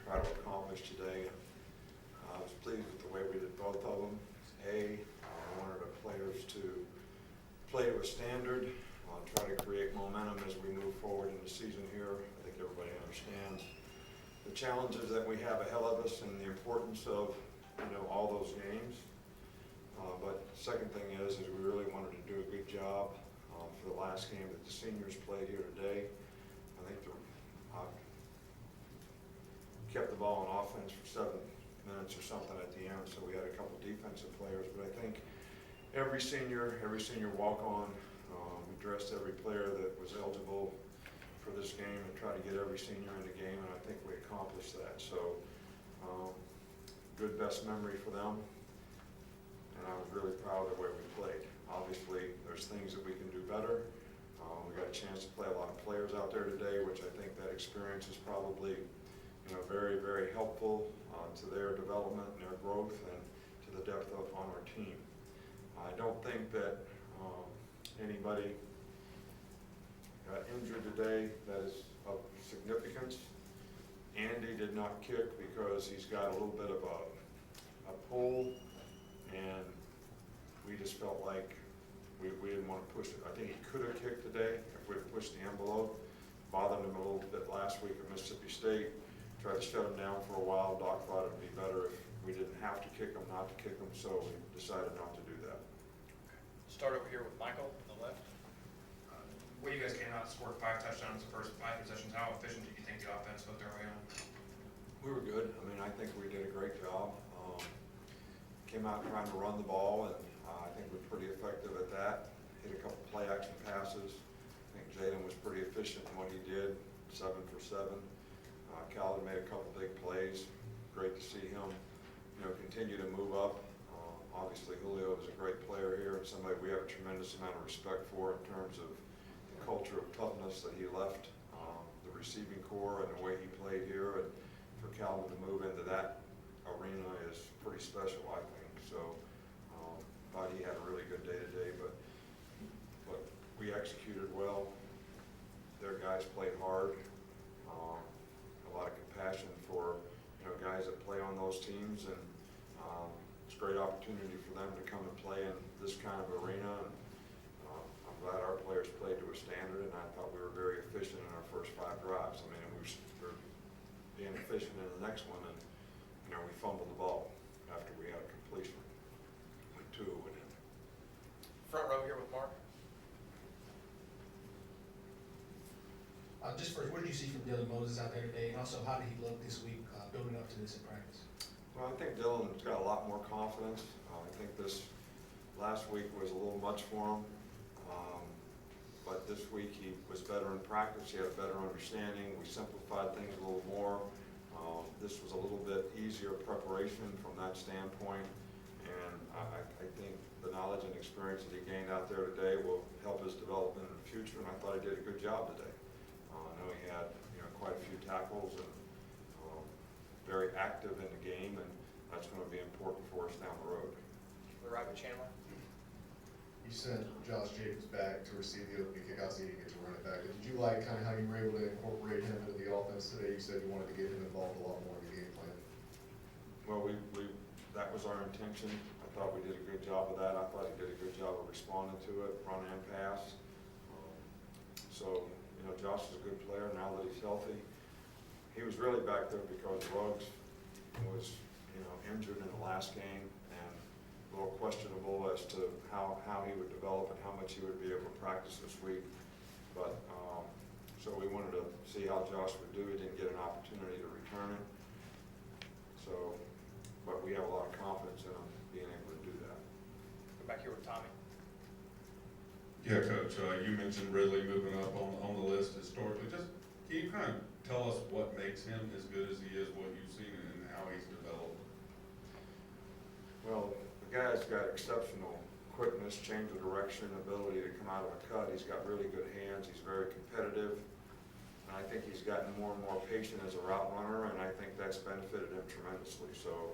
try to accomplish today. I was pleased with the way we did both of them. I wanted our players to play to a standard, try to create momentum as we move forward in the season here. I think everybody understands the challenges that we have ahead of us and the importance of, all those games. But second thing is we really wanted to do a good job for the last game that the seniors played here today. I think kept the ball on offense for 7 minutes or something at the end, so we had a couple defensive players. But I think every senior walk-on, we dressed every player that was eligible for this game and tried to get every senior in the game, and I think we accomplished that. So good best memory for them, and I was really proud of the way we played. Obviously, there's things that we can do better. We got a chance to play a lot of players out there today, which I think that experience is probably very, very helpful to their development and their growth and to the depth on our team. I don't think that anybody got injured today that is of significance. Andy did not kick because he's got a little bit of a pull, and we just felt like we didn't want to push it. I think he could have kicked today if we had pushed the envelope. Bothered him a little bit last week at Mississippi State. Tried to shut him down for a while. Doc thought it would be better if we didn't have to kick him, not to kick him, so we decided not to do that. Start over here with Michael on the left. When you guys came out and scored 5 touchdowns the first 5 possessions, how efficient do you think the offense looked early on? We were good. I mean, I think we did a great job. Came out trying to run the ball, and I think we're pretty effective at that. Hit a couple play action passes. I think Jaden was pretty efficient in what he did, 7 for 7. Calvin made a couple big plays. Great to see him, continue to move up. Obviously, Julio is a great player here and somebody we have a tremendous amount of respect for in terms of the culture of toughness that he left the receiving corps and the way he played here. And for Calvin to move into that arena is pretty special, I think. So, thought he had a really good day today, but we executed well. Their guys played hard. A lot of compassion for guys that play on those teams, and it's a great opportunity for them to come and play in this kind of arena. And I'm glad our players played to a standard, and I thought we were very efficient in our first 5 drives. I mean, we were being efficient in the next one, and we fumbled the ball after we had a completion. Went 2 with him. Front row here with Mark. Just first, what did you see from Dylan Moses out there today, and also how did he look this week building up to this in practice? Well, I think Dylan's got a lot more confidence. I think this last week was a little much for him, but this week he was better in practice. He had a better understanding. We simplified things a little more. This was a little bit easier preparation from that standpoint, and I think the knowledge and experience that he gained out there today will help his development in the future, and I thought he did a good job today. I know he had quite a few tackles and very active in the game, and that's going to be important for us down the road. We're right with Chandler. You sent Josh Jacobs back to receive the opening kick. Obviously, you didn't get to run it back. But did you like kind of how you were able to incorporate him into the offense today? You said you wanted to get him involved a lot more in the game plan. Well, that was our intention. I thought we did a good job of that. I thought he did a good job of responding to it, run and pass. So, Josh is a good player now that he's healthy. He was really back there because Ruggs was, injured in the last game and a little questionable as to how he would develop and how much he would be able to practice this week. But so we wanted to see how Josh would do. He didn't get an opportunity to return it. So, but we have a lot of confidence in him being able to do that. Go back here with Tommy. Yeah, Coach, you mentioned Ridley moving up on the list historically. Just can you kind of tell us what makes him as good as he is, what you've seen, and how he's developed? Well, the guy's got exceptional quickness, change of direction, ability to come out of a cut. He's got really good hands. He's very competitive. And I think he's gotten more and more patient as a route runner, and I think that's benefited him tremendously. So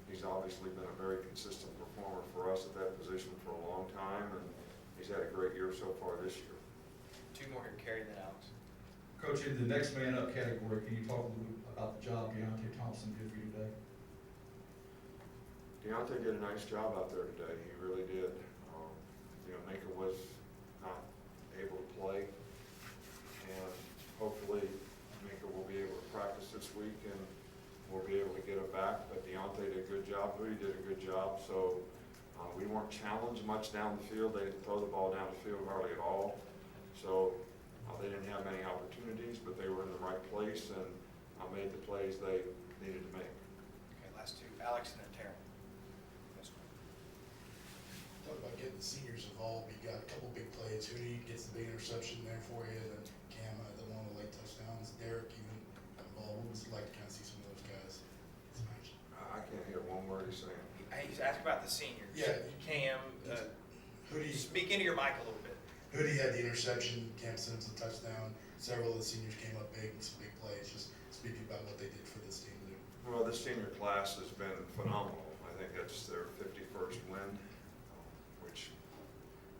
he's obviously been a very consistent performer for us at that position for a long time, and he's had a great year so far this year. 2 more here, Kerry, then Alex. Coach, in the next man up category, can you talk a little bit about job Deontay Thompson did for you today? Deontay did a nice job out there today, he really did. Mika was not able to play, and hopefully Mika will be able to practice this week and we'll be able to get him back, but Deontay did a good job, Hootie did a good job, so we weren't challenged much down the field, they didn't throw the ball down the field hardly at all, so they didn't have many opportunities, but they were in the right place and made the plays they needed to make. Okay, last two, Alex and then Terrell. Yes, sir. Talk about getting the seniors involved. You got a couple big plays. Hootie gets the big interception there for you, then Cam, the one with late touchdowns. Derek even involved. What was it like to kind of see some of those guys? I can't hear one word he's saying. He's asking about the seniors. Yeah. Cam, Hootie, speak into your mic a little bit. Hootie had the interception. Cam Sims a touchdown. Several of the seniors came up big with some big plays. Just speaking about what they did for this team to do. Well, this senior class has been phenomenal. I think it's their 51st win, which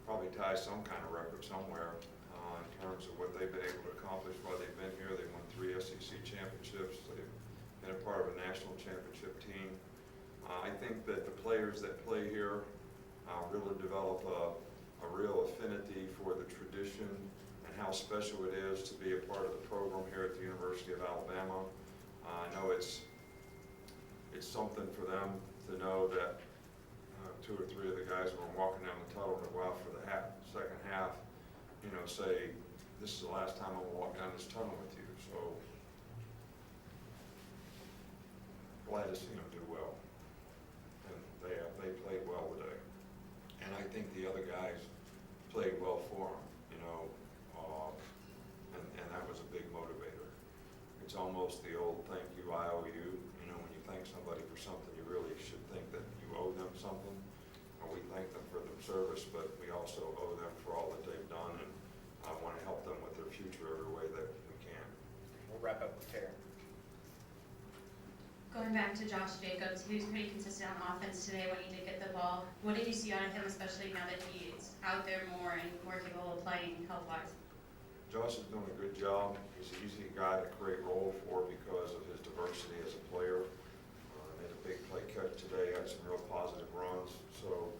probably ties some kind of record somewhere in terms of what they've been able to accomplish while they've been here. They won 3 SEC championships. They've been a part of a national championship team. I think that the players that play here really develop a real affinity for the tradition and how special it is to be a part of the program here at the University of Alabama. I know it's something for them to know that 2 or 3 of the guys when we're walking down the tunnel and go out for the second half, say, this is the last time I'm gonna walk down this tunnel with you. So glad to see them do well. And they played well today. And I think the other guys played well for them, and that was a big motivator. It's almost the old thank you, I owe you. When you thank somebody for something, you really should think that you owe them something. Or we thank them for their service, but we also owe them for all that they've done, and I want to help them with their future every way that we can. We'll wrap up with Terrell. Going back to Josh Jacobs, he was pretty consistent on offense today when he did get the ball. What did you see out of him, especially now that he's out there more and more capable of playing health-wise? Josh is doing a good job. He's an easy guy to create role for because of his diversity as a player. Made a big play catch today, had some real positive runs. So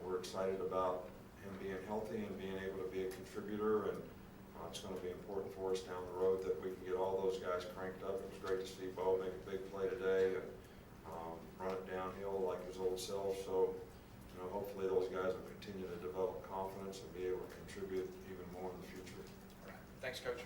we're excited about him being healthy and being able to be a contributor. And it's going to be important for us down the road that we can get all those guys cranked up. It was great to see Bo make a big play today and run it downhill like his old self. So hopefully those guys will continue to develop confidence and be able to contribute even more in the future. All right. Thanks, Coach.